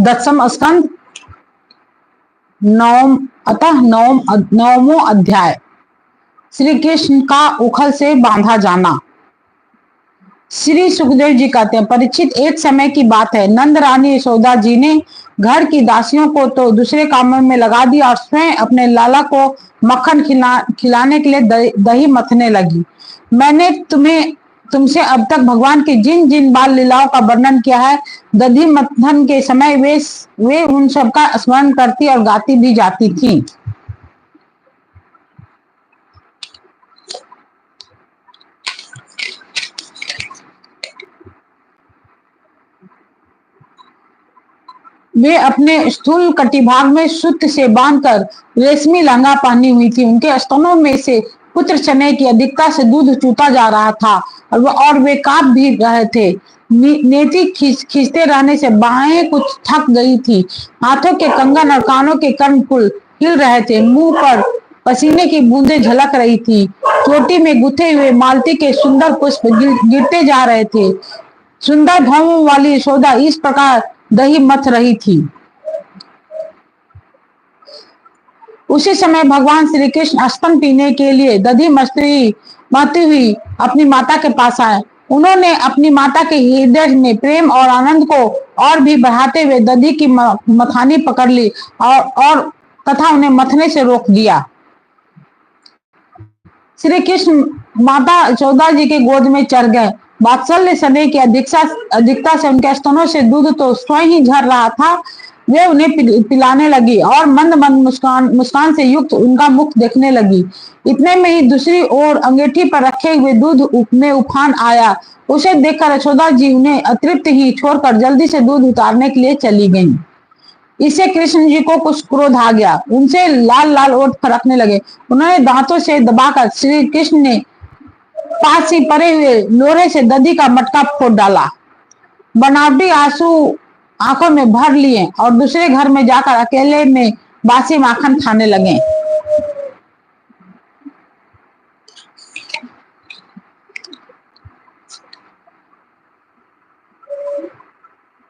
दसम स्कंद नवमो अध्याय। श्री कृष्ण का उखल से बांधा जाना। श्री सुखदेव जी कहते हैं, परीक्षित, एक समय की बात है, नंद रानी यशोदा जी ने घर की दासियों को तो दूसरे कामों में लगा दिया और स्वयं अपने लाला को मक्खन खिलाने के लिए दही मथने लगी। मैंने तुमसे अब तक भगवान की जिन जिन बाल लीलाओं का वर्णन किया है, दधी मथन के समय वे उन सब का स्मरण करती और गाती भी जाती थी। वे अपने स्थूल कटिभाग में सूत से बांधकर रेशमी लहंगा पहनी हुई थी। उनके स्तनों में से पुत्र चने की अधिकता से दूध चूता जा रहा था और वे कांप भी रहे थे। नेति खींचते रहने से बाहें कुछ थक गई थी। हाथों के कंगन और कानों के कर्णपुल हिल रहे थे। मुंह पर पसीने की बूंदें झलक रही थी। चोटी में गुथे हुए मालती के सुंदर पुष्प गिरते जा रहे थे। सुंदर भौहों वाली यशोदा इस प्रकार दही मथ रही थी। उसी समय भगवान श्री कृष्ण स्तन पीने के लिए दधी मथती हुई अपनी माता के पास आए। उन्होंने अपनी माता के हृदय में प्रेम और आनंद को और भी बढ़ाते हुए दधी की मथानी पकड़ ली और तथा उन्हें मथने से रोक दिया। श्री कृष्ण माता यशोदा जी के गोद में चढ़ गए। वात्सल्य स्नेह की अधिकता से उनके स्तनों से दूध तो स्वयं ही झर रहा था। वे उन्हें पिलाने लगी और मंद मंद मुस्कान से युक्त उनका मुख देखने लगी। इतने में ही दूसरी ओर अंगीठी पर रखे हुए दूध में उफान आया। उसे देखकर यशोदा जी उन्हें अतृप्त ही छोड़कर जल्दी से दूध उतारने के लिए चली गईं। इससे कृष्ण जी को कुछ क्रोध आ गया। उनसे लाल लाल ओठ फरकने लगे। उन्होंने दांतों से दबाकर श्री कृष्ण ने पास ही पड़े हुए लोरे से दधी का मटका फोड़ डाला। बनावटी आंसू आंखों में भर लिए और दूसरे घर में जाकर अकेले में बासी माखन खाने लगे।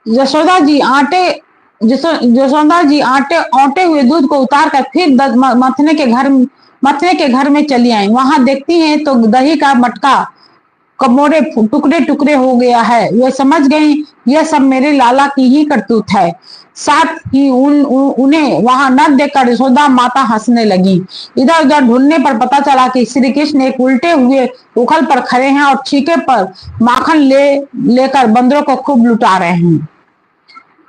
यशोदा जी औटे हुए दूध को उतारकर फिर मथने के घर में चली आई। वहां देखती हैं तो दही का मटका कमोरे टुकड़े टुकड़े हो गया है। वे समझ गई यह सब मेरे लाला की ही करतूत है। साथ ही उन्हें वहां न देखकर यशोदा माता हंसने लगी। इधर उधर ढूंढने पर पता चला कि श्री कृष्ण एक उल्टे हुए उखल पर खड़े हैं और छीके पर माखन लेकर बंदरों को खूब लुटा रहे हैं।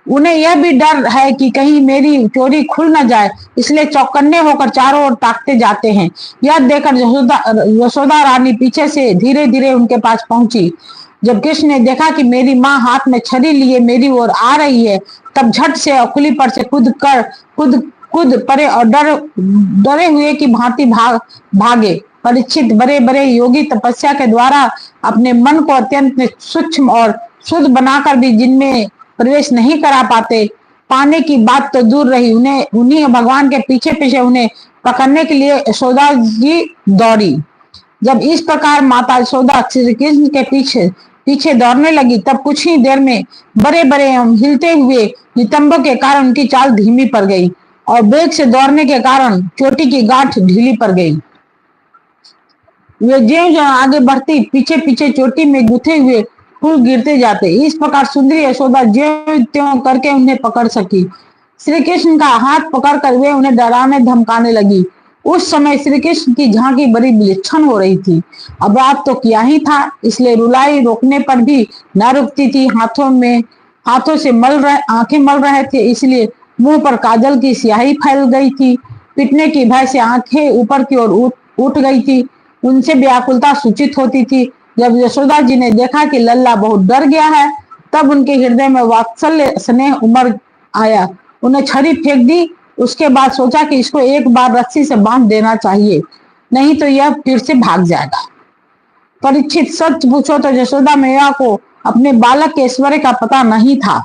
उन्हें यह भी डर है कि कहीं मेरी चोरी खुल न जाए, इसलिए चौकन्ने होकर चारों ओर ताकते जाते हैं। यह देखकर यशोदा रानी पीछे से धीरे धीरे उनके पास पहुंची। जब कृष्ण ने देखा कि मेरी माँ हाथ में छड़ी लिए मेरी ओर आ रही है, तब झट से अकुली पर से कूद पड़े और डरे हुए की भांति भागे। परीक्षित, बड़े बड़े योगी तपस्या के द्वारा अपने मन को अत्यंत सूक्ष्म और शुद्ध बनाकर भी जिनमें प्रवेश नहीं करा पाने की बात तो दूर रही, उन्हीं भगवान के पीछे पीछे उन्हें पकड़ने के लिए यशोदा जी दौड़ी। जब इस प्रकार माता यशोदा श्री कृष्ण के पीछे दौड़ने लगी, तब कुछ ही देर में बड़े बड़े हिलते हुए नितंबों के कारण उनकी चाल धीमी पड़ गई और वेग से दौड़ने के कारण चोटी की गांठ ढीली पड़ गई। वे ज्यों आगे बढ़ती, पीछे पीछे चोटी में गुथे हुए फूल गिरते जाते। इस प्रकार सुंदरी यशोदा ज्यों त्यों करके उन्हें पकड़ सकी। श्री कृष्ण का हाथ पकड़कर वे उन्हें डराने धमकाने लगी। उस समय श्री कृष्ण की झांकी बड़ी विलक्षण हो रही थी। अपराध तो किया ही था, इसलिए रुलाई रोकने पर भी न रुकती थी। हाथों से आंखें मल रहे थे, इसलिए मुंह पर काजल की स्याही फैल गई थी। पिटने की भय से आंखें ऊपर की ओर उठ गई थी। उनसे व्याकुलता सूचित होती थी। जब यशोदा जी ने देखा कि लल्ला बहुत डर गया है, तब उनके हृदय में वात्सल्य स्नेह उमड़ आया। उन्हें छड़ी फेंक दी। उसके बाद सोचा कि इसको एक बार रस्सी से बांध देना चाहिए, नहीं तो यह फिर से भाग जाएगा। परीक्षित, सच पूछो तो यशोदा मैया को अपने बालक के ऐश्वर्य का पता नहीं था।